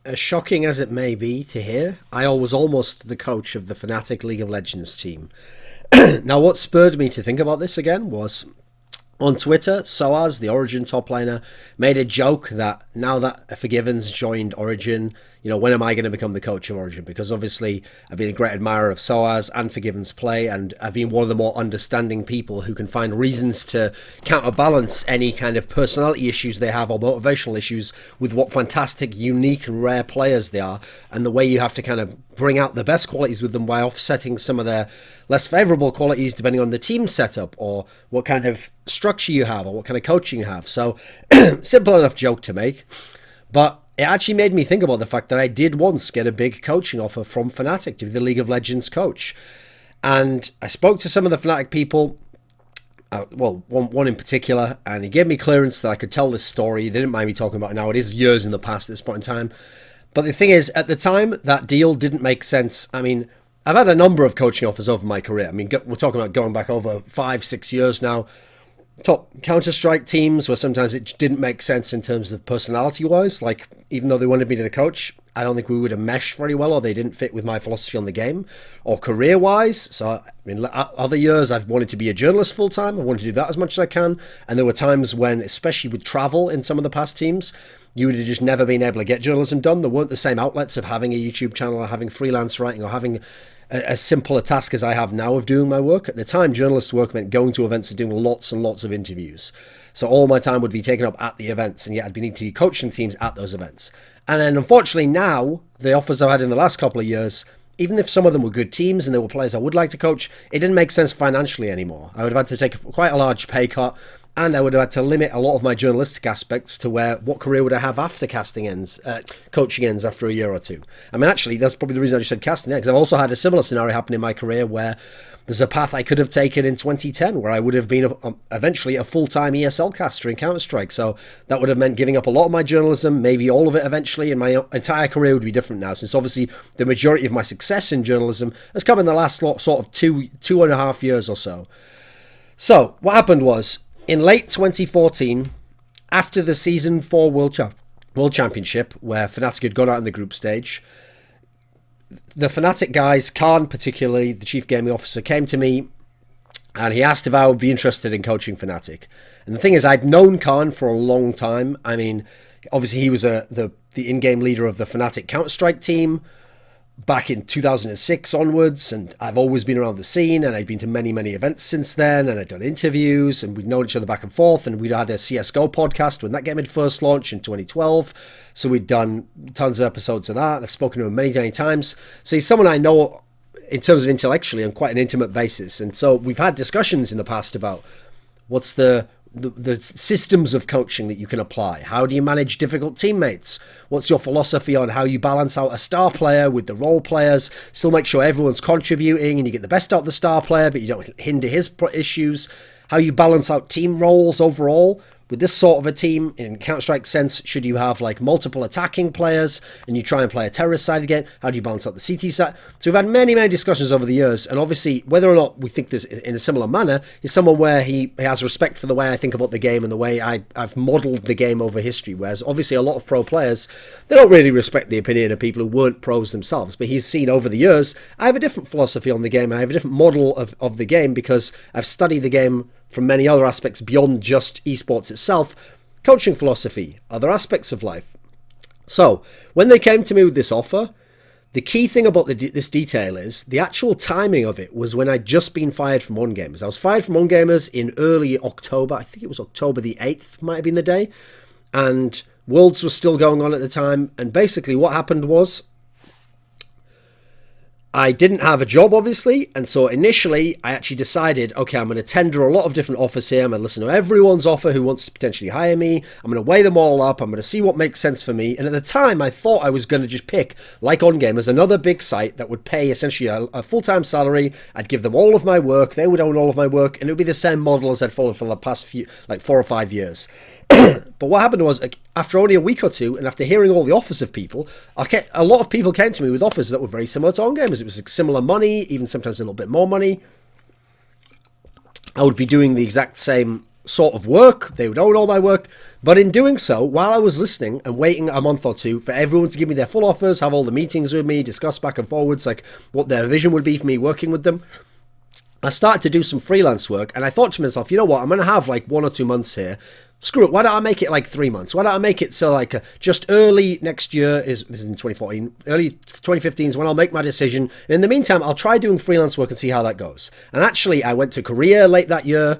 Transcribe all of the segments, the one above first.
as shocking as it may be to hear, I was almost the coach of the FNATIC League of Legends team. Now, what spurred me to think about this again was on Twitter, Soaz, the Origin top laner, made a joke that now that Forgiven's joined Origin, when am I going to become the coach of Origin? Because obviously I've been a great admirer of Soaz and Forgiven's play, and I've been one of the more understanding people who can find reasons to counterbalance any kind of personality issues they have or motivational issues with what fantastic, unique and rare players they are, and the way you have to kind of bring out the best qualities with them by offsetting some of their less favourable qualities depending on the team setup or what kind of structure you have or what kind of coaching you have. So, simple enough joke to make, but it actually made me think about the fact that I did once get a big coaching offer from FNATIC to be the League of Legends coach. And I spoke to some of the FNATIC people, one in particular, and he gave me clearance that I could tell this story. They didn't mind me talking about it now. It is years in the past at this point in time. But the thing is, at the time, that deal didn't make sense. I mean, I've had a number of coaching offers over my career. I mean, we're talking about going back over 5-6 years now. Top Counter-Strike teams where sometimes it didn't make sense in terms of personality-wise. Like, even though they wanted me to the coach, I don't think we would have meshed very well, or they didn't fit with my philosophy on the game. Or career-wise, so, I mean, other years I've wanted to be a journalist full-time. I wanted to do that as much as I can. And there were times when, especially with travel in some of the past teams, you would have just never been able to get journalism done. There weren't the same outlets of having a YouTube channel or having freelance writing or having as simple a task as I have now of doing my work. At the time, journalist work meant going to events and doing lots and lots of interviews. So all my time would be taken up at the events, and yet I'd need to be coaching teams at those events. And then unfortunately now, the offers I've had in the last couple of years, even if some of them were good teams and they were players I would like to coach, it didn't make sense financially anymore. I would have had to take quite a large pay cut, and I would have had to limit a lot of my journalistic aspects to what career would I have after coaching ends after a year or two. I mean, actually, that's probably the reason I just said casting, because I've also had a similar scenario happen in my career where there's a path I could have taken in 2010 where I would have been eventually a full-time ESL caster in Counter-Strike. So that would have meant giving up a lot of my journalism, maybe all of it eventually, and my entire career would be different now, since obviously the majority of my success in journalism has come in the last sort of two and a half years or so. So what happened was, in late 2014, after the Season 4 World Championship, where FNATIC had gone out in the group stage, the FNATIC guys, Khan particularly, the chief gaming officer, came to me and he asked if I would be interested in coaching FNATIC. And the thing is, I'd known Khan for a long time. I mean, obviously he was the in-game leader of the FNATIC Counter-Strike team back in 2006 onwards, and I've always been around the scene, and I'd been to many, many events since then, and I'd done interviews, and we'd known each other back and forth, and we'd had a CSGO podcast when that game had first launched in 2012, so we'd done tons of episodes of that, and I've spoken to him many, many times. So he's someone I know in terms of intellectually on quite an intimate basis, and so we've had discussions in the past about what's the systems of coaching that you can apply. How do you manage difficult teammates? What's your philosophy on how you balance out a star player with the role players, still make sure everyone's contributing and you get the best out of the star player, but you don't hinder his issues? How you balance out team roles overall? With this sort of a team, in Counter-Strike sense, should you have like multiple attacking players and you try and play a terrorist side again? How do you balance out the CT side? So we've had many, many discussions over the years, and obviously whether or not we think this in a similar manner is someone where he has respect for the way I think about the game and the way I've modelled the game over history, whereas obviously a lot of pro players, they don't really respect the opinion of people who weren't pros themselves, but he's seen over the years, I have a different philosophy on the game, and I have a different model of the game because I've studied the game from many other aspects beyond just esports itself, coaching philosophy, other aspects of life. So when they came to me with this offer, the key thing about this detail is the actual timing of it was when I'd just been fired from One Gamers. I was fired from One Gamers in early October. I think it was October the 8th might have been the day, and Worlds was still going on at the time. And basically what happened was I didn't have a job, obviously, and so initially I actually decided, okay, I'm going to tender a lot of different offers here. I'm going to listen to everyone's offer who wants to potentially hire me. I'm going to weigh them all up. I'm going to see what makes sense for me. And at the time, I thought I was going to just pick, like On Gamers, another big site that would pay essentially a full-time salary. I'd give them all of my work. They would own all of my work, and it would be the same model as I'd followed for the past 4 or 5 years. But what happened was, after only a week or two, and after hearing all the offers of people, a lot of people came to me with offers that were very similar to On Gamers. It was similar money, even sometimes a little bit more money. I would be doing the exact same sort of work. They would own all my work. But in doing so, while I was listening and waiting a month or two for everyone to give me their full offers, have all the meetings with me, discuss back and forwards, like what their vision would be for me working with them, I started to do some freelance work. And I thought to myself, you know what, I'm going to have like 1 or 2 months here. Screw it, why don't I make it like 3 months? Why don't I make it so like just early next year, this is in 2014, early 2015 is when I'll make my decision. And in the meantime, I'll try doing freelance work and see how that goes. And actually, I went to Korea late that year.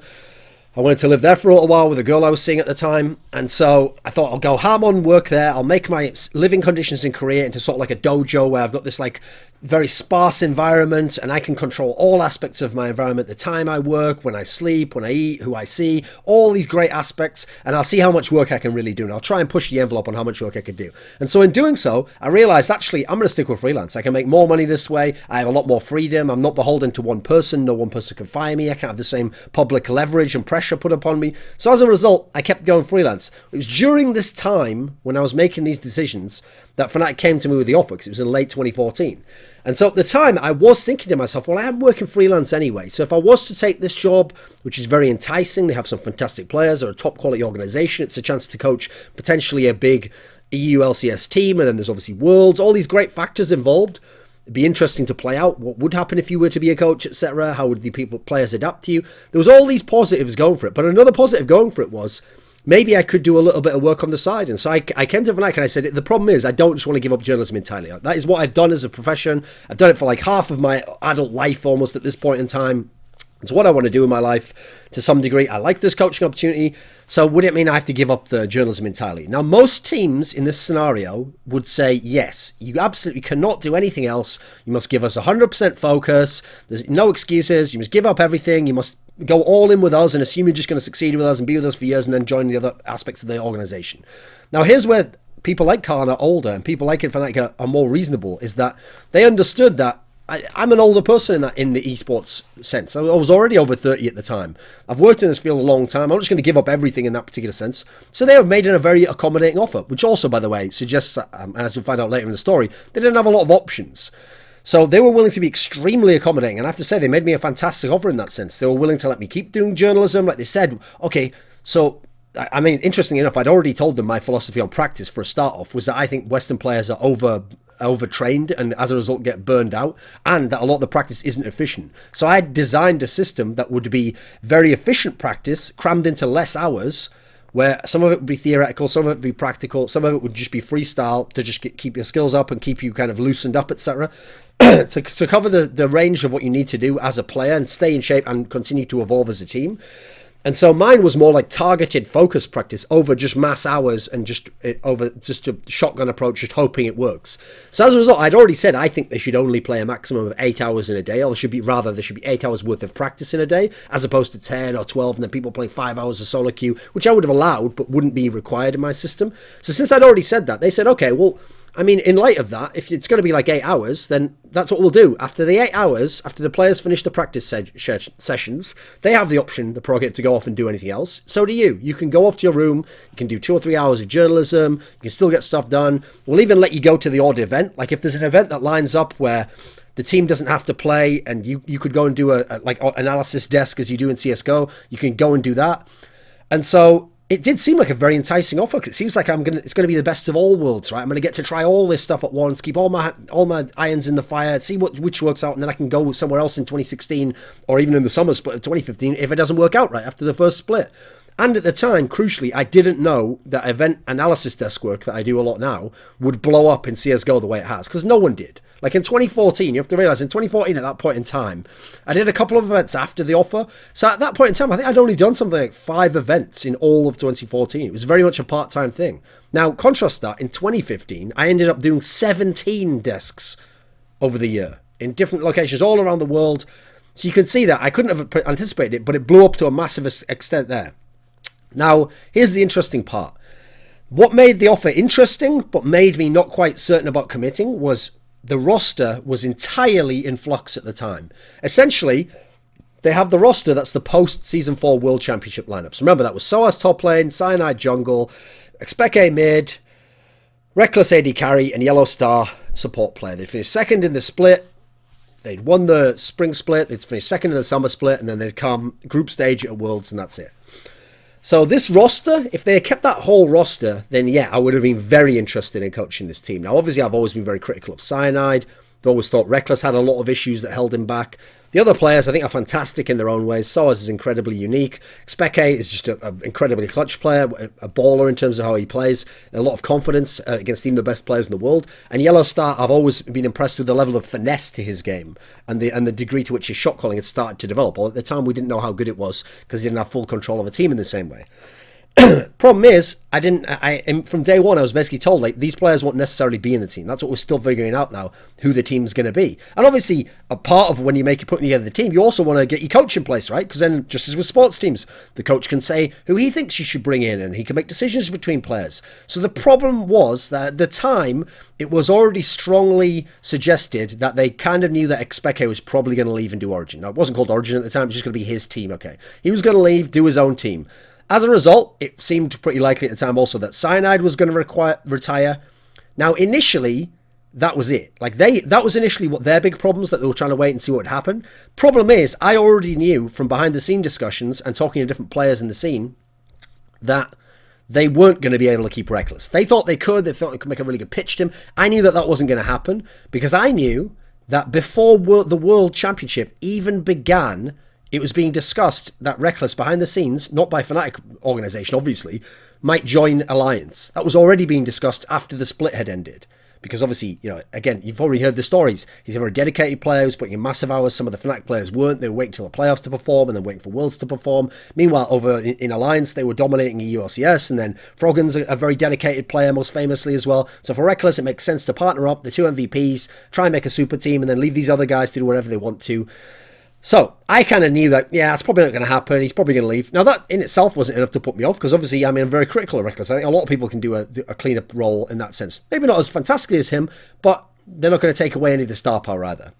I wanted to live there for a little while with a girl I was seeing at the time. And so I thought I'll go ham on work there. I'll make my living conditions in Korea into sort of like a dojo where I've got this like very sparse environment and I can control all aspects of my environment, the time I work, when I sleep, when I eat, who I see, all these great aspects, and I'll see how much work I can really do, and I'll try and push the envelope on how much work I can do. And so in doing so, I realized actually I'm going to stick with freelance. I can make more money this way. I have a lot more freedom. I'm not beholden to one person. No one person can fire me. I can't have the same public leverage and pressure put upon me. So as a result, I kept going freelance. It was during this time when I was making these decisions that FNATIC came to me with the offer, because it was in late 2014. And so at the time, I was thinking to myself, well, I am working freelance anyway. So if I was to take this job, which is very enticing, they have some fantastic players, they're a top quality organization, it's a chance to coach potentially a big EU LCS team, and then there's obviously Worlds, all these great factors involved. It'd be interesting to play out what would happen if you were to be a coach, etc. How would the players adapt to you? There was all these positives going for it. But another positive going for it was, maybe I could do a little bit of work on the side. And so I came to FNATIC and I said, the problem is I don't just want to give up journalism entirely. That is what I've done as a profession. I've done it for like half of my adult life almost at this point in time. It's what I want to do in my life to some degree. I like this coaching opportunity. So would it mean I have to give up the journalism entirely? Now, most teams in this scenario would say, yes, you absolutely cannot do anything else. You must give us 100% focus. There's no excuses. You must give up everything. You must go all in with us and assume you're just going to succeed with us and be with us for years and then join the other aspects of the organization. Now, here's where people like Khan are older and people like FNATIC are more reasonable, is that they understood that I'm an older person in the esports sense. I was already over 30 at the time. I've worked in this field a long time. I'm not just going to give up everything in that particular sense. So they have made it a very accommodating offer, which also, by the way, suggests, as you'll find out later in the story, they didn't have a lot of options. So they were willing to be extremely accommodating. And I have to say, they made me a fantastic offer in that sense. They were willing to let me keep doing journalism. Like they said, okay, so, I mean, interestingly enough, I'd already told them my philosophy on practice for a start off was that I think Western players are overtrained and as a result get burned out, and that a lot of the practice isn't efficient. So I designed a system that would be very efficient practice crammed into less hours, where some of it would be theoretical, some of it would be practical, some of it would just be freestyle to just keep your skills up and keep you kind of loosened up, etc. to cover the range of what you need to do as a player and stay in shape and continue to evolve as a team. And so mine was more like targeted focus practice over just mass hours and over just a shotgun approach, just hoping it works. So as a result, I'd already said I think they should only play a maximum of 8 hours in a day, or there should be 8 hours worth of practice in a day, as opposed to 10 or 12, and then people playing 5 hours of solo queue, which I would have allowed, but wouldn't be required in my system. So since I'd already said that, they said, okay, well, I mean, in light of that, if it's going to be like 8 hours, then that's what we'll do. After the 8 hours, after the players finish the practice sessions, they have the option, the prerogative, to go off and do anything else. So do you. You can go off to your room, you can do 2 or 3 hours of journalism, you can still get stuff done. We'll even let you go to the odd event. Like if there's an event that lines up where the team doesn't have to play and you could go and do a like analysis desk as you do in CSGO, you can go and do that. And so it did seem like a very enticing offer, because it seems like it's going to be the best of all worlds, right? I'm going to get to try all this stuff at once, keep all my irons in the fire, see which works out, and then I can go somewhere else in 2016 or even in the summer split of 2015 if it doesn't work out right after the first split. And at the time, crucially, I didn't know that event analysis desk work that I do a lot now would blow up in CSGO the way it has, because no one did. Like in 2014, you have to realize in 2014 at that point in time, I did a couple of events after the offer. So at that point in time, I think I'd only done something like 5 events in all of 2014. It was very much a part-time thing. Now, contrast that, in 2015, I ended up doing 17 desks over the year in different locations all around the world. So you can see that I couldn't have anticipated it, but it blew up to a massive extent there. Now, here's the interesting part. What made the offer interesting, but made me not quite certain about committing, was the roster was entirely in flux at the time. Essentially, they have the roster that's the post-Season 4 World Championship lineups. Remember, that was Soaz top lane, Cyanide jungle, Expeke mid, Reckless AD carry, and Yellow Star support player. They finished second in the split. They'd won the spring split. They'd finished second in the summer split, and then they'd come group stage at Worlds, and that's it. So this roster, if they had kept that whole roster, then yeah, I would have been very interested in coaching this team. Now, obviously, I've always been very critical of Cyanide. I've always thought Reckless had a lot of issues that held him back. The other players, I think, are fantastic in their own ways. Soaz is incredibly unique. Speke is just an incredibly clutch player, a baller in terms of how he plays. A lot of confidence against even the best players in the world. And Yellow Star, I've always been impressed with the level of finesse to his game and the degree to which his shot calling had started to develop. Well, at the time, we didn't know how good it was because he didn't have full control of a team in the same way. Problem is, from day one, I was basically told like these players won't necessarily be in the team. That's what we're still figuring out now, who the team's going to be. And obviously, a part of when you putting together the team, you also want to get your coach in place, right? Because then, just as with sports teams, the coach can say who he thinks you should bring in, and he can make decisions between players. So the problem was that at the time, it was already strongly suggested that they kind of knew that Expeke was probably going to leave and do Origin. Now, it wasn't called Origin at the time; it was just going to be his team. Okay, he was going to leave, do his own team. As a result, it seemed pretty likely at the time also that Cyanide was going to retire. Now, initially, that was it. Like that was initially what their big problems, that they were trying to wait and see what would happen. Problem is, I already knew from behind the scene discussions and talking to different players in the scene that they weren't going to be able to keep Reckless. They thought they could. They thought they could make a really good pitch to him. I knew that that wasn't going to happen because I knew that before the World Championship even began, it was being discussed that Reckless, behind the scenes, not by FNATIC organization, obviously, might join Alliance. That was already being discussed after the split had ended. Because obviously, you know, again, you've already heard the stories. He's a very dedicated player who's putting in massive hours. Some of the FNATIC players weren't. They were waiting till the playoffs to perform and then waiting for Worlds to perform. Meanwhile, over in Alliance, they were dominating in ULCS. And then Froggen's a very dedicated player, most famously as well. So for Reckless, it makes sense to partner up the two MVPs, try and make a super team, and then leave these other guys to do whatever they want to. So I kind of knew that, yeah, it's probably not going to happen. He's probably going to leave. Now, that in itself wasn't enough to put me off because obviously, I mean, I'm very critical of Reckless. I think a lot of people can do a clean-up role in that sense. Maybe not as fantastically as him, but they're not going to take away any of the star power either.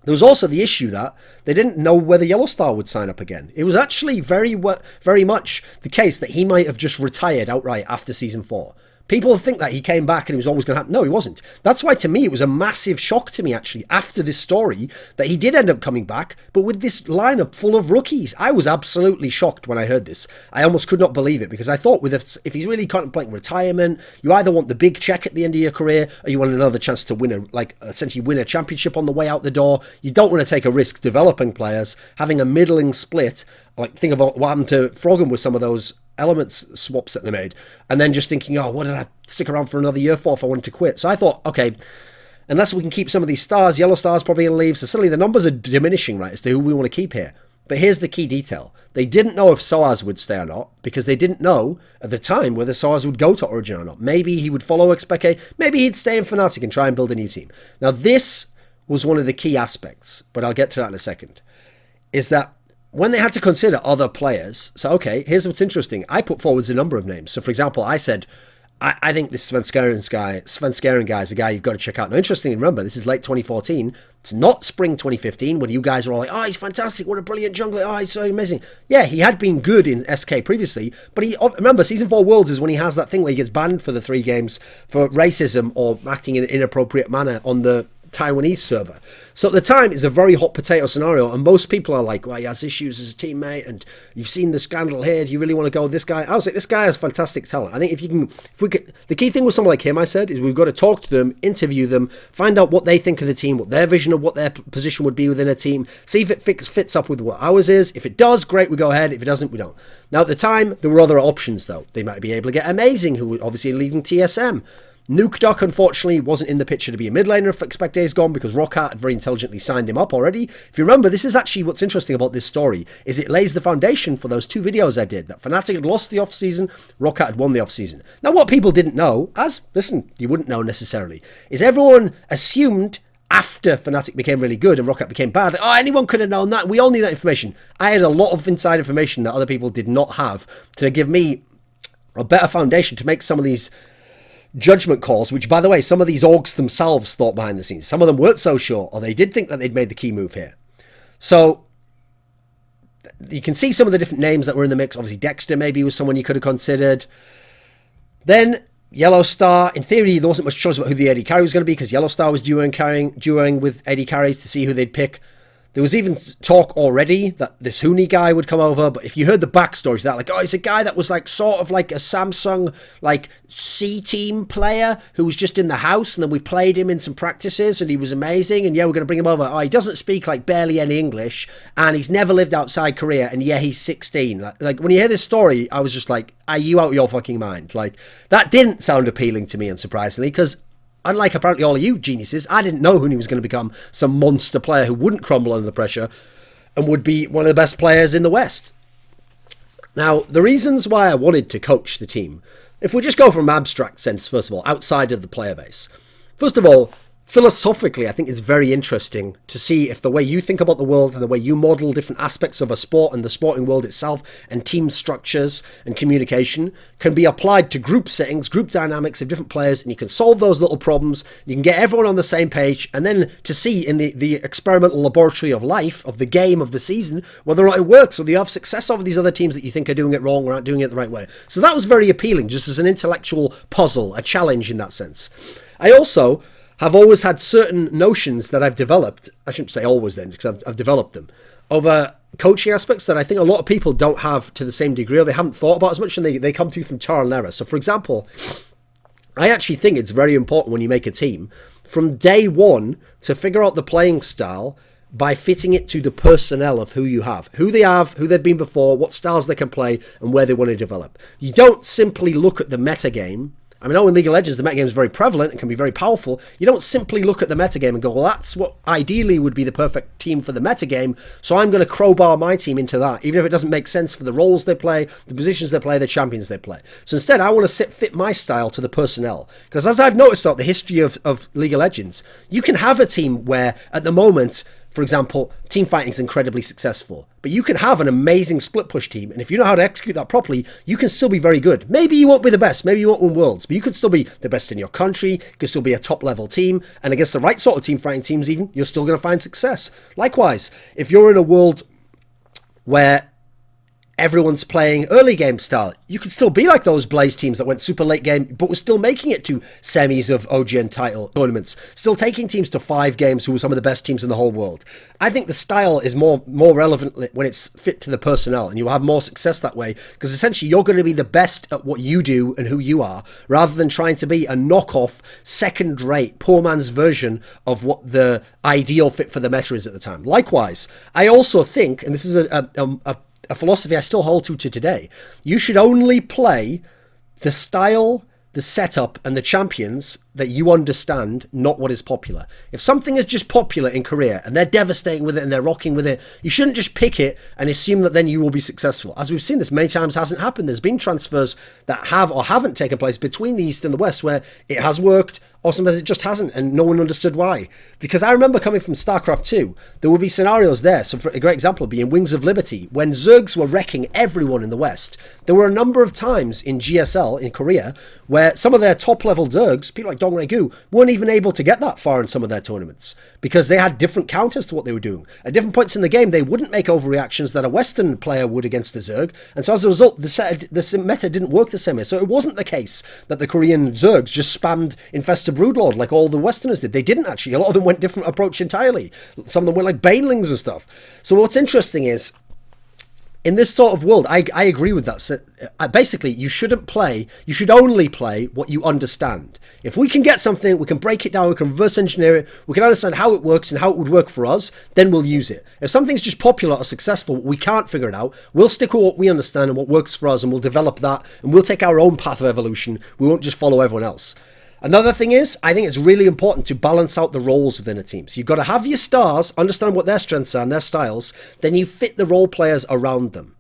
There was also the issue that they didn't know whether Yellow Star would sign up again. It was actually very much the case that he might have just retired outright after Season 4. People think that he came back and he was always going to happen. No, he wasn't. That's why, to me, it was a massive shock to me, actually, after this story, that he did end up coming back, but with this lineup full of rookies. I was absolutely shocked when I heard this. I almost could not believe it, because I thought if he's really contemplating retirement, you either want the big check at the end of your career, or you want another chance to essentially win a championship on the way out the door. You don't want to take a risk developing players, having a middling split. Like, think of what happened to Froggen with some of those elements swaps that they made, and then just thinking, oh, what did I stick around for another year for if I wanted to quit? So I thought, okay, unless we can keep some of these stars, Yellow Star's probably going to leave, so suddenly the numbers are diminishing, right, as to who we want to keep here. But here's the key detail. They didn't know if Soaz would stay or not, because they didn't know at the time whether Soaz would go to Origin or not. Maybe he would follow Expeke, maybe he'd stay in FNATIC and try and build a new team. Now, this was one of the key aspects, but I'll get to that in a second, is that when they had to consider other players, so okay, here's what's interesting. I put forwards a number of names. So for example, I said, I think this Sven Skaren guy is a guy you've got to check out. Now, interestingly, remember, this is late 2014. It's not spring 2015 when you guys are all like, oh, he's fantastic. What a brilliant jungler. Oh, he's so amazing. Yeah, he had been good in SK previously, but remember, Season 4 Worlds is when he has that thing where he gets banned for the 3 games for racism or acting in an inappropriate manner on the Taiwanese server. So at the time, it's a very hot potato scenario, and most people are like, well, he has issues as a teammate, and you've seen the scandal here. Do you really want to go with this guy? I was like, this guy has fantastic talent. I think if we could, the key thing with someone like him, I said, is we've got to talk to them, interview them, find out what they think of the team, what their vision of what their position would be within a team, see if it fits up with what ours is. If it does, great, we go ahead. If it doesn't, we don't. Now, at the time, there were other options, though. They might be able to get Amazing, who obviously leading TSM. Nuke Duck, unfortunately, wasn't in the picture to be a mid laner if Expecte is gone, because Rockhart had very intelligently signed him up already. If you remember, this is actually what's interesting about this story, is it lays the foundation for those 2 videos I did, that FNATIC had lost the off-season, Rockhart had won the off-season. Now, what people didn't know, listen, you wouldn't know necessarily, is everyone assumed after FNATIC became really good and Rockhart became bad, oh, anyone could have known that. We all knew that information. I had a lot of inside information that other people did not have to give me a better foundation to make some of these judgment calls, which, by the way, some of these orgs themselves thought behind the scenes. Some of them weren't so sure, or they did think that they'd made the key move here. So you can see some of the different names that were in the mix. Obviously, Dexter maybe was someone you could have considered. Then Yellow Star, in theory, there wasn't much choice about who the AD carry was going to be, because Yellow Star was duoing with AD carries to see who they'd pick. There was even talk already that this Hooney guy would come over, but if you heard the backstory to that, like, oh, he's a guy that was like sort of like a Samsung like C team player who was just in the house, and then we played him in some practices and he was amazing, and yeah, we're going to bring him over. Oh, he doesn't speak like barely any English, and he's never lived outside Korea, and yeah, he's 16. Like when you hear this story, I was just like, are you out of your fucking mind? Like, that didn't sound appealing to me, unsurprisingly, because unlike apparently all of you geniuses, I didn't know Hooney was going to become some monster player who wouldn't crumble under the pressure and would be one of the best players in the West. Now, the reasons why I wanted to coach the team, if we just go from an abstract sense, first of all, outside of the player base. First of all, philosophically, I think it's very interesting to see if the way you think about the world and the way you model different aspects of a sport and the sporting world itself and team structures and communication can be applied to group settings, group dynamics of different players, and you can solve those little problems. You can get everyone on the same page, and then to see in the experimental laboratory of life, of the game, of the season, whether or not it works, or you have success over these other teams that you think are doing it wrong or aren't doing it the right way. So that was very appealing, just as an intellectual puzzle, a challenge in that sense. I also have always had certain notions that I've developed, I shouldn't say always then, because I've developed them, over coaching aspects that I think a lot of people don't have to the same degree, or they haven't thought about as much, and they come to you from trial and error. So for example, I actually think it's very important when you make a team, from day one, to figure out the playing style by fitting it to the personnel of who you have, who they've been before, what styles they can play, and where they want to develop. You don't simply look at the metagame. I mean, in League of Legends, the metagame is very prevalent and can be very powerful. You don't simply look at the metagame and go, well, that's what ideally would be the perfect team for the metagame, so I'm going to crowbar my team into that, even if it doesn't make sense for the roles they play, the positions they play, the champions they play. So instead, I want to fit my style to the personnel. Because as I've noticed throughout the history of League of Legends, you can have a team where, at the moment, for example, team fighting is incredibly successful, but you can have an amazing split push team, and if you know how to execute that properly, you can still be very good. Maybe you won't be the best, maybe you won't win worlds, but you could still be the best in your country, you could still be a top level team, and against the right sort of team fighting teams even, you're still going to find success. Likewise, if you're in a world where everyone's playing early game style, you could still be like those Blaze teams that went super late game, but were still making it to semis of OGN title tournaments, still taking teams to 5 games who were some of the best teams in the whole world. I think the style is more relevant when it's fit to the personnel, and you'll have more success that way, because essentially you're going to be the best at what you do and who you are, rather than trying to be a knockoff, second-rate, poor man's version of what the ideal fit for the meta is at the time. Likewise, I also think, and this is a philosophy I still hold to today, you should only play the style, the setup, and the champions that you understand, not what is popular. If something is just popular in Korea and they're devastating with it and they're rocking with it, you shouldn't just pick it and assume that then you will be successful. As we've seen, this many times hasn't happened. There's been transfers that have or haven't taken place between the East and the West where it has worked, or sometimes it just hasn't, and no one understood why. Because I remember coming from StarCraft 2, there would be scenarios there. So for a great example would be in Wings of Liberty, when Zergs were wrecking everyone in the West. There were a number of times in GSL in Korea where some of their top level Zergs, people like Dong Regu, weren't even able to get that far in some of their tournaments because they had different counters to what they were doing. At different points in the game, they wouldn't make overreactions that a Western player would against the Zerg, and so as a result, the meta didn't work the same way. So it wasn't the case that the Korean Zergs just spammed Infesta Broodlord like all the Westerners did. They didn't actually. A lot of them went different approach entirely. Some of them went like Banelings and stuff. So what's interesting is, in this sort of world, I agree with that. So, basically, you should only play what you understand. If we can get something, we can break it down, we can reverse engineer it, we can understand how it works and how it would work for us, then we'll use it. If something's just popular or successful, we can't figure it out, we'll stick with what we understand and what works for us, and we'll develop that, and we'll take our own path of evolution. We won't just follow everyone else. Another thing is, I think it's really important to balance out the roles within a team. So you've got to have your stars, understand what their strengths are and their styles, then you fit the role players around them.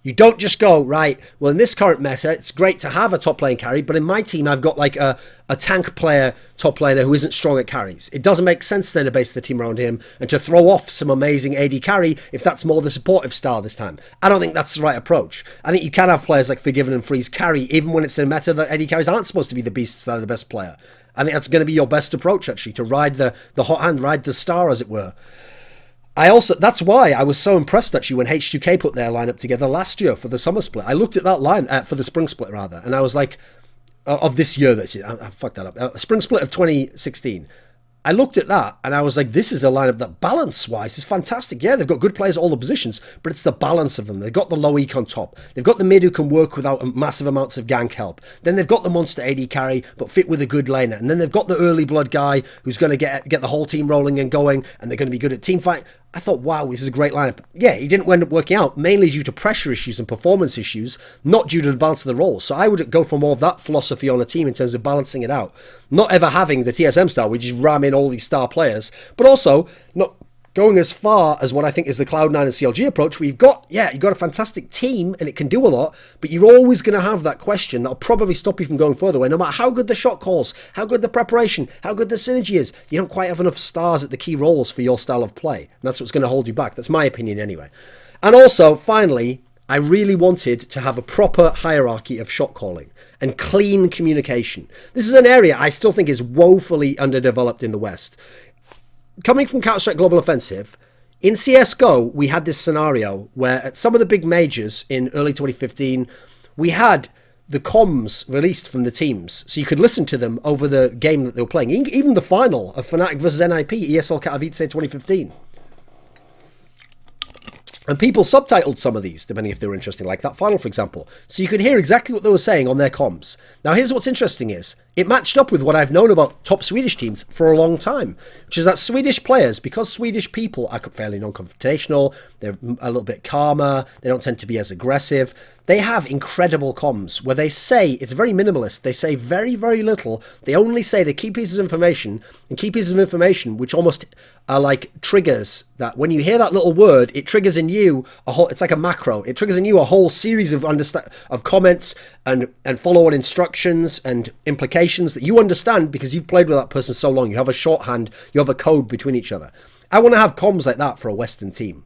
You don't just go, right, well, in this current meta, it's great to have a top lane carry, but in my team, I've got like a tank player, top laner who isn't strong at carries. It doesn't make sense then to base the team around him and to throw off some amazing AD carry if that's more the supportive style this time. I don't think that's the right approach. I think you can have players like Forgiven and Freeze carry, even when it's in a meta that AD carries aren't supposed to be the beasts that are the best player. I think that's going to be your best approach, actually, to ride the hot hand, ride the star, as it were. That's why I was so impressed actually when H2K put their lineup together last year for the summer split. I looked at that line for the spring split rather, and I was like, of this year, I fucked that up. Spring split of 2016. I looked at that and I was like, this is a lineup that balance-wise is fantastic. Yeah, they've got good players at all the positions, but it's the balance of them. They've got the low ec on top. They've got the mid who can work without massive amounts of gank help. Then they've got the monster AD carry, but fit with a good laner. And then they've got the early blood guy who's going to get the whole team rolling and going, and they're going to be good at team fight. I thought, wow, this is a great lineup. Yeah, he didn't end up working out, mainly due to pressure issues and performance issues, not due to the balance of the roles. So I would go for more of that philosophy on a team in terms of balancing it out. Not ever having the TSM style, we just ram in all these star players, but also not going as far as what I think is the Cloud9 and CLG approach, where you've got a fantastic team and it can do a lot, but you're always going to have that question that'll probably stop you from going further away, no matter how good the shot calls, how good the preparation, how good the synergy is. You don't quite have enough stars at the key roles for your style of play. And that's what's going to hold you back. That's my opinion anyway. And also, finally, I really wanted to have a proper hierarchy of shot calling and clean communication. This is an area I still think is woefully underdeveloped in the West. Coming from Counter-Strike Global Offensive, in CSGO, we had this scenario where at some of the big majors in early 2015, we had the comms released from the teams, so you could listen to them over the game that they were playing. Even the final of FNATIC versus NIP, ESL Katowice 2015. And people subtitled some of these, depending if they were interesting, like that final, for example. So you could hear exactly what they were saying on their comms. Now, here's what's interesting is, it matched up with what I've known about top Swedish teams for a long time, which is that Swedish players, because Swedish people are fairly non-confrontational, they're a little bit calmer, they don't tend to be as aggressive, they have incredible comms where they say, it's very minimalist, they say very, very little, they only say the key pieces of information, and key pieces of information which almost are like triggers, that when you hear that little word, it triggers in you a whole, it's like a macro, it triggers in you a whole series of comments and follow-on instructions and implications that you understand because you've played with that person so long. You have a shorthand, you have a code between each other. I want to have comms like that for a Western team,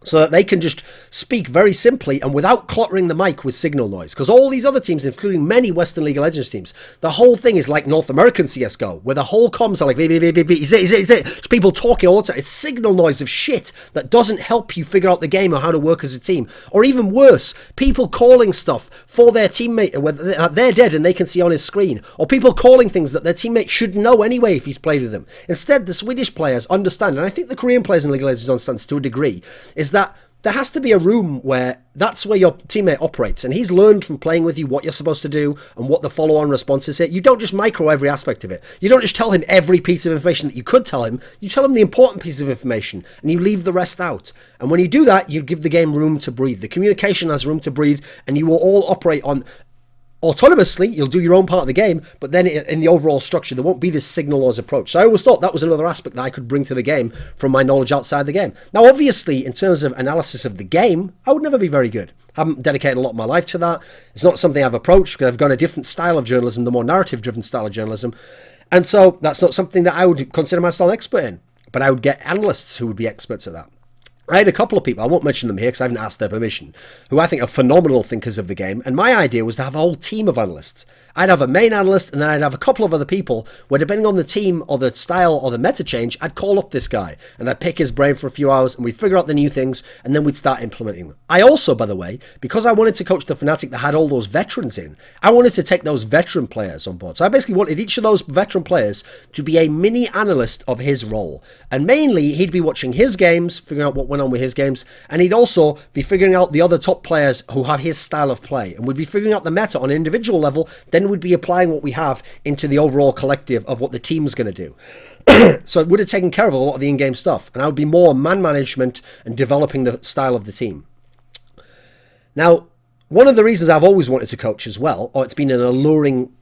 so that they can just speak very simply and without cluttering the mic with signal noise. Because all these other teams, including many Western League of Legends teams, the whole thing is like North American CSGO, where the whole comms are like, beep, beep, beep, beep, beep. Is it? It's people talking all the time. It's signal noise of shit that doesn't help you figure out the game or how to work as a team. Or even worse, people calling stuff for their teammate, whether they're dead and they can see on his screen. Or people calling things that their teammate should know anyway if he's played with them. Instead, the Swedish players understand, and I think the Korean players in League of Legends understand to a degree, is that there has to be a room where that's where your teammate operates, and he's learned from playing with you what you're supposed to do and what the follow-on response is here. You don't just micro every aspect of it. You don't just tell him every piece of information that you could tell him. You tell him the important pieces of information, and you leave the rest out. And when you do that, you give the game room to breathe. The communication has room to breathe, and you will all operate on autonomously. You'll do your own part of the game, but then in the overall structure, there won't be this signal laws approach. So I always thought that was another aspect that I could bring to the game from my knowledge outside the game. Now, obviously, in terms of analysis of the game, I would never be very good. I haven't dedicated a lot of my life to that. It's not something I've approached because I've gone a different style of journalism, the more narrative-driven style of journalism. And so that's not something that I would consider myself an expert in, but I would get analysts who would be experts at that. I had a couple of people, I won't mention them here because I haven't asked their permission, who I think are phenomenal thinkers of the game, and my idea was to have a whole team of analysts. I'd have a main analyst, and then I'd have a couple of other people where, depending on the team or the style or the meta change, I'd call up this guy, and I'd pick his brain for a few hours, and we'd figure out the new things, and then we'd start implementing them. I also, by the way, because I wanted to coach the FNATIC that had all those veterans in, I wanted to take those veteran players on board. So I basically wanted each of those veteran players to be a mini analyst of his role. And mainly, he'd be watching his games, figuring out what went on with his games, and he'd also be figuring out the other top players who have his style of play, and we'd be figuring out the meta on an individual level, then we'd be applying what we have into the overall collective of what the team's going to do. So it would have taken care of a lot of the in-game stuff, and I would be more man management and developing the style of the team. Now, one of the reasons I've always wanted to coach as well, or it's been an alluring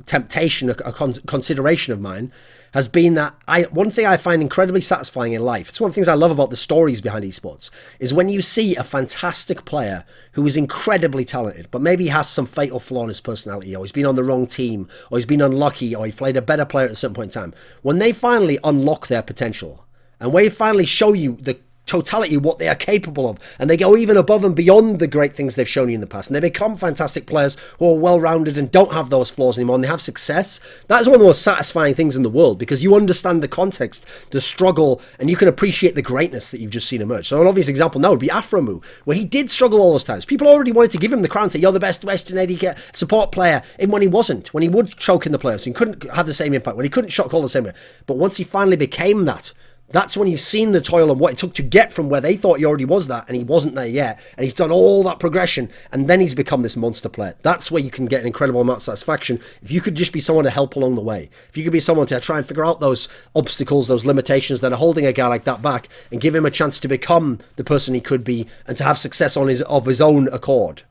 temptation, a consideration of mine, has been that one thing I find incredibly satisfying in life, it's one of the things I love about the stories behind esports, is when you see a fantastic player who is incredibly talented, but maybe has some fatal flaw in his personality, or he's been on the wrong team, or he's been unlucky, or he played a better player at a certain point in time. When they finally unlock their potential, and when they finally show you the totality what they are capable of, and they go even above and beyond the great things they've shown you in the past, and they become fantastic players who are well-rounded and don't have those flaws anymore, and they have success. That is one of the most satisfying things in the world, because you understand the context, the struggle, and you can appreciate the greatness that you've just seen emerge. So an obvious example now would be Aframu, where he did struggle all those times. People already wanted to give him the crown, say you're the best Western AD support player, and when he wasn't, when he would choke in the playoffs, he couldn't have the same impact, when he couldn't shot call the same way. But once he finally became that, that's when you've seen the toil and what it took to get from where they thought he already was that, and he wasn't there yet, and he's done all that progression, and then he's become this monster player. That's where you can get an incredible amount of satisfaction if you could just be someone to help along the way. If you could be someone to try and figure out those obstacles, those limitations that are holding a guy like that back, and give him a chance to become the person he could be, and to have success of his own accord.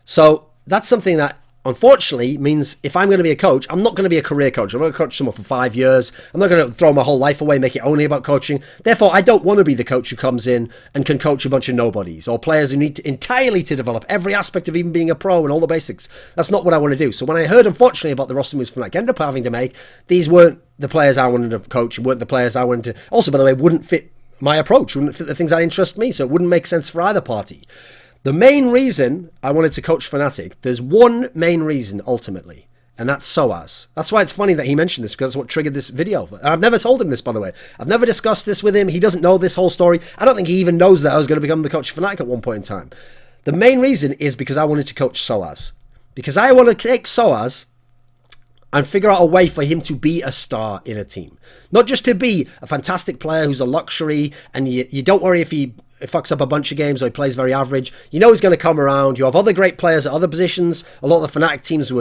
So that's something that unfortunately means if I'm going to be a coach, I'm not going to be a career coach. I'm not going to coach someone for 5 years. I'm not going to throw my whole life away, make it only about coaching. Therefore, I don't want to be the coach who comes in and can coach a bunch of nobodies, or players who need entirely to develop every aspect of even being a pro and all the basics. That's not what I want to do. So when I heard, unfortunately, about the roster moves FNATIC ended up having to make, these weren't the players I wanted to coach, weren't the players I wanted to... Also, by the way, wouldn't fit my approach, wouldn't fit the things that interest me, so it wouldn't make sense for either party. The main reason I wanted to coach FNATIC, there's one main reason ultimately, and that's SOAS. That's why it's funny that he mentioned this, because that's what triggered this video. And I've never told him this, by the way. I've never discussed this with him. He doesn't know this whole story. I don't think he even knows that I was going to become the coach of FNATIC at one point in time. The main reason is because I wanted to coach SOAS. Because I want to take SOAS and figure out a way for him to be a star in a team. Not just to be a fantastic player who's a luxury, and you don't worry if he fucks up a bunch of games or he plays very average. You know he's going to come around. You have other great players at other positions. A lot of the FNATIC teams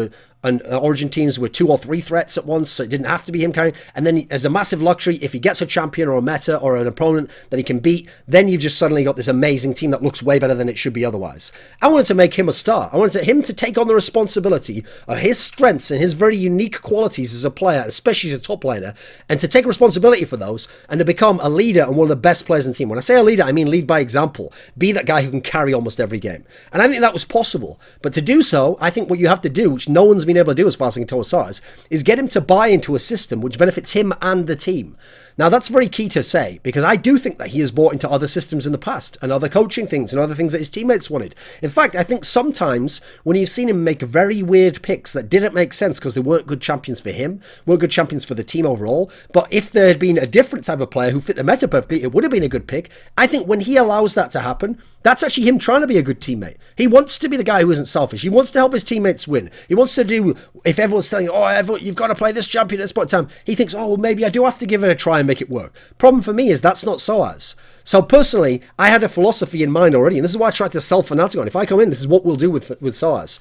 and Origin teams were 2 or 3 threats at once, so it didn't have to be him carrying. And then as a massive luxury, if he gets a champion or a meta or an opponent that he can beat, then you've just suddenly got this amazing team that looks way better than it should be otherwise. I wanted to make him a star. I wanted him to take on the responsibility of his strengths and his very unique qualities as a player, especially as a top laner, and to take responsibility for those and to become a leader and one of the best players in the team. When I say a leader, I mean lead by example. Be that guy who can carry almost every game. And I think that was possible. But to do so, I think what you have to do, which no one's been able to do as far as I can tell SARS, is get him to buy into a system which benefits him and the team. Now, that's very key to say, because I do think that he has bought into other systems in the past and other coaching things and other things that his teammates wanted. In fact, I think sometimes when you've seen him make very weird picks that didn't make sense because they weren't good champions for him, weren't good champions for the team overall, but if there had been a different type of player who fit the meta perfectly, it would have been a good pick. I think when he allows that to happen, that's actually him trying to be a good teammate. He wants to be the guy who isn't selfish. He wants to help his teammates win. He wants to do, if everyone's telling you, oh, you've got to play this champion at this point in time, he thinks, oh, well, maybe I do have to give it a try and make it work. Problem for me is that's not SOAS. So personally, I had a philosophy in mind already, and this is why I tried to sell FNATIC on. If I come in, this is what we'll do with SOAS.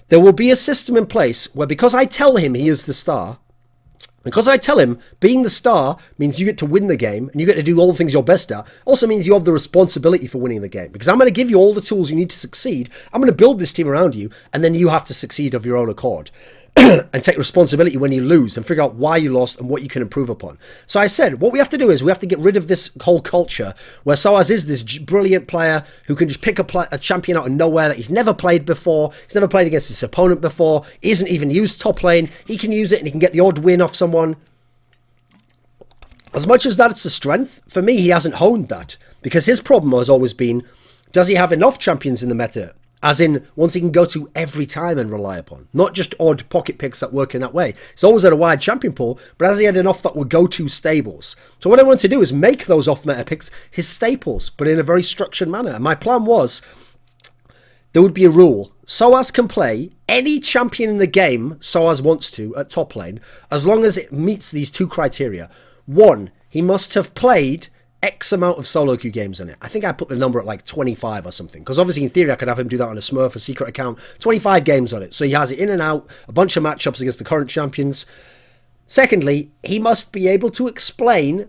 There will be a system in place where, because I tell him he is the star, because I tell him being the star means you get to win the game and you get to do all the things you're best at, also means you have the responsibility for winning the game. Because I'm going to give you all the tools you need to succeed. I'm going to build this team around you, and then you have to succeed of your own accord. And take responsibility when you lose and figure out why you lost and what you can improve upon. So I said, what we have to do is we have to get rid of this whole culture where SOAS is this brilliant player who can just pick a champion out of nowhere that he's never played before, he's never played against his opponent before, he isn't even used top lane, he can use it and he can get the odd win off someone. As much as that's a strength, for me, he hasn't honed that, because his problem has always been, does he have enough champions in the meta? As in, ones he can go to every time and rely upon. Not just odd pocket picks that work in that way. He's always had a wide champion pool, but has he had enough that would go to stables? So what I want to do is make those off-meta picks his staples, but in a very structured manner. And my plan was, there would be a rule. SOAS can play any champion in the game SOAS wants to at top lane, as long as it meets these 2 criteria. 1, he must have played X amount of solo queue games on it. I think I put the number at like 25 or something, because obviously in theory I could have him do that on a Smurf, a secret account. 25 games on it, so he has it in and out, a bunch of matchups against the current champions. Secondly, he must be able to explain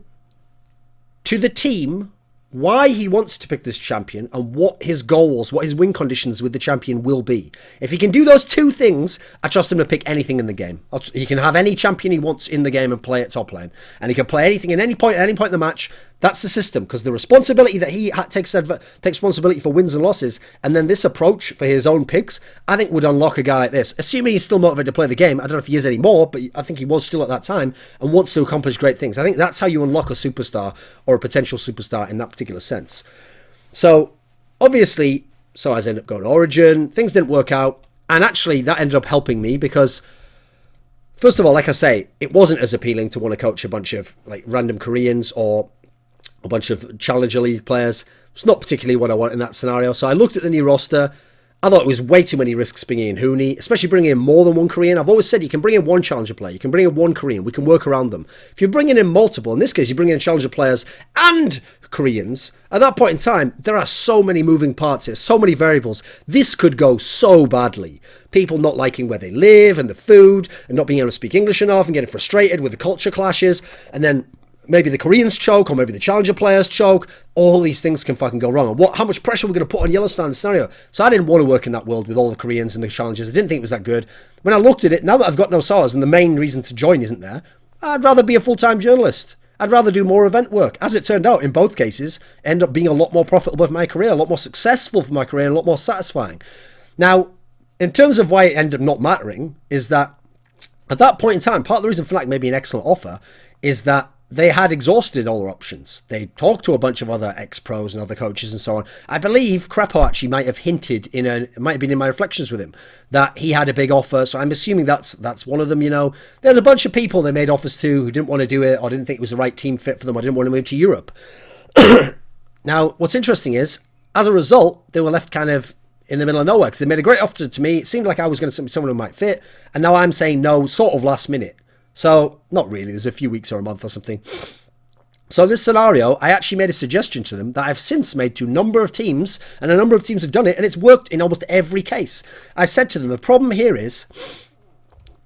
to the team why he wants to pick this champion and what his goals, what his win conditions with the champion will be. If he can do those 2 things, I trust him to pick anything in the game. He can have any champion he wants in the game and play at top lane. And he can play anything at any point in the match. That's the system, because the responsibility that he takes responsibility for wins and losses, and then this approach for his own picks, I think would unlock a guy like this. Assuming he's still motivated to play the game. I don't know if he is anymore, but I think he was still at that time and wants to accomplish great things. I think that's how you unlock a superstar or a potential superstar in that particular sense. So, obviously, I ended up going to Origin. Things didn't work out. And actually, that ended up helping me because, first of all, like I say, it wasn't as appealing to want to coach a bunch of like random Koreans or a bunch of Challenger League players. It's not particularly what I want in that scenario. So I looked at the new roster. I thought it was way too many risks bringing in Hooney, especially bringing in more than one Korean. I've always said you can bring in one Challenger player. You can bring in one Korean. We can work around them. If you're bringing in multiple, in this case, you're bringing in Challenger players and Koreans, at that point in time, there are so many moving parts here, so many variables. This could go so badly. People not liking where they live and the food and not being able to speak English enough and getting frustrated with the culture clashes, and then maybe the Koreans choke, or maybe the Challenger players choke. All these things can fucking go wrong. And how much pressure we're going to put on Yellowstar in the scenario? So I didn't want to work in that world with all the Koreans and the Challengers. I didn't think it was that good. When I looked at it, now that I've got no SARS and the main reason to join isn't there, I'd rather be a full-time journalist. I'd rather do more event work. As it turned out, in both cases, end up being a lot more profitable for my career, a lot more successful for my career, and a lot more satisfying. Now, in terms of why it ended up not mattering, is that at that point in time, part of the reason FNATIC made me an excellent offer is that they had exhausted all their options. They talked to a bunch of other ex-pros and other coaches and so on. I believe Crepo actually might have hinted it might have been in my reflections with him, that he had a big offer. So I'm assuming that's one of them, you know. There had a bunch of people they made offers to who didn't want to do it or didn't think it was the right team fit for them or didn't want to move to Europe. Now, what's interesting is, as a result, they were left kind of in the middle of nowhere because they made a great offer to me. It seemed like I was going to be someone who might fit. And now I'm saying no, sort of last minute. So, not really, there's a few weeks or a month or something. So this scenario, I actually made a suggestion to them that I've since made to a number of teams, and a number of teams have done it, and it's worked in almost every case. I said to them, the problem here is,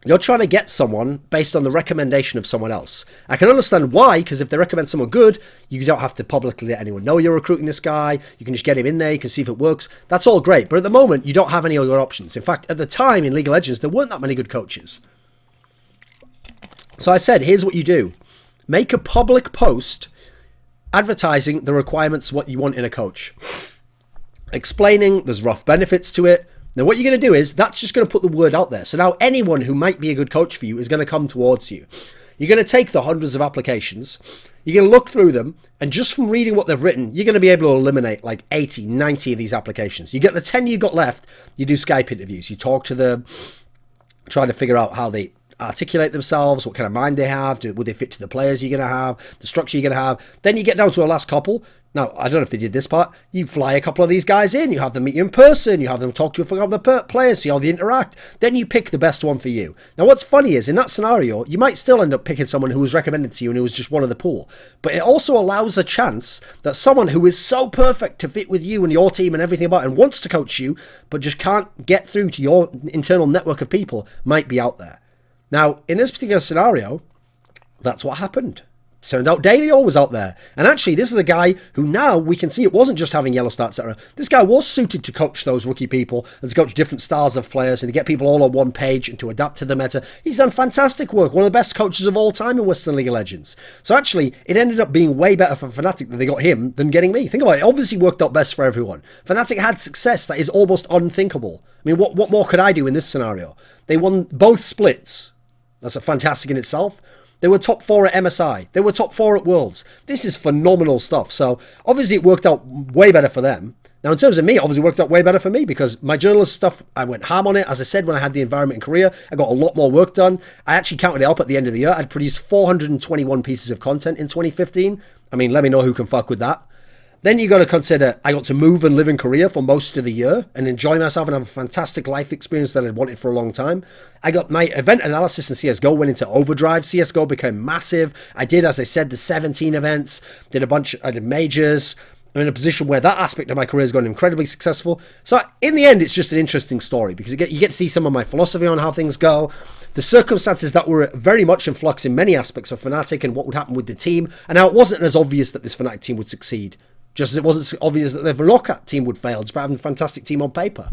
you're trying to get someone based on the recommendation of someone else. I can understand why, because if they recommend someone good, you don't have to publicly let anyone know you're recruiting this guy. You can just get him in there, you can see if it works. That's all great, but at the moment, you don't have any other options. In fact, at the time in League of Legends, there weren't that many good coaches. So I said, here's what you do. Make a public post advertising the requirements, what you want in a coach. Explaining there's rough benefits to it. Now what you're going to do is, that's just going to put the word out there. So now anyone who might be a good coach for you is going to come towards you. You're going to take the hundreds of applications. You're going to look through them. And just from reading what they've written, you're going to be able to eliminate like 80, 90 of these applications. You get the 10 you got left. You do Skype interviews. You talk to them, try to figure out how they articulate themselves, what kind of mind they have, would they fit to the players you're going to have, the structure you're going to have. Then you get down to a last couple. Now, I don't know if they did this part. You fly a couple of these guys in, you have them meet you in person, you have them talk to a couple of the players, see how they interact. Then you pick the best one for you. Now, what's funny is, in that scenario, you might still end up picking someone who was recommended to you and who was just one of the pool. But it also allows a chance that someone who is so perfect to fit with you and your team and everything about it and wants to coach you, but just can't get through to your internal network of people, might be out there. Now, in this particular scenario, that's what happened. Turned out Dalio was out there. And actually, this is a guy who now we can see it wasn't just having yellow stats, etc. This guy was suited to coach those rookie people and to coach different styles of players and to get people all on one page and to adapt to the meta. He's done fantastic work. One of the best coaches of all time in Western League of Legends. So actually, it ended up being way better for FNATIC that they got him than getting me. Think about it. It obviously worked out best for everyone. FNATIC had success that is almost unthinkable. I mean, what more could I do in this scenario? They won both splits. That's a fantastic in itself. They were top 4 at MSI. They were top 4 at Worlds. This is phenomenal stuff. So obviously it worked out way better for them. Now in terms of me, it obviously worked out way better for me because my journalist stuff, I went ham on it. As I said, when I had the environment in Korea, I got a lot more work done. I actually counted it up at the end of the year. I'd produced 421 pieces of content in 2015. I mean, let me know who can fuck with that. Then you got to consider I got to move and live in Korea for most of the year and enjoy myself and have a fantastic life experience that I'd wanted for a long time. I got my event analysis in CSGO went into overdrive. CSGO became massive. I did, as I said, the 17 events, I did majors. I'm in a position where that aspect of my career has gone incredibly successful. So in the end, it's just an interesting story because you get to see some of my philosophy on how things go. The circumstances that were very much in flux in many aspects of FNATIC and what would happen with the team. And how it wasn't as obvious that this FNATIC team would succeed. Just as it wasn't obvious that the Vlokat team would fail, despite having a fantastic team on paper.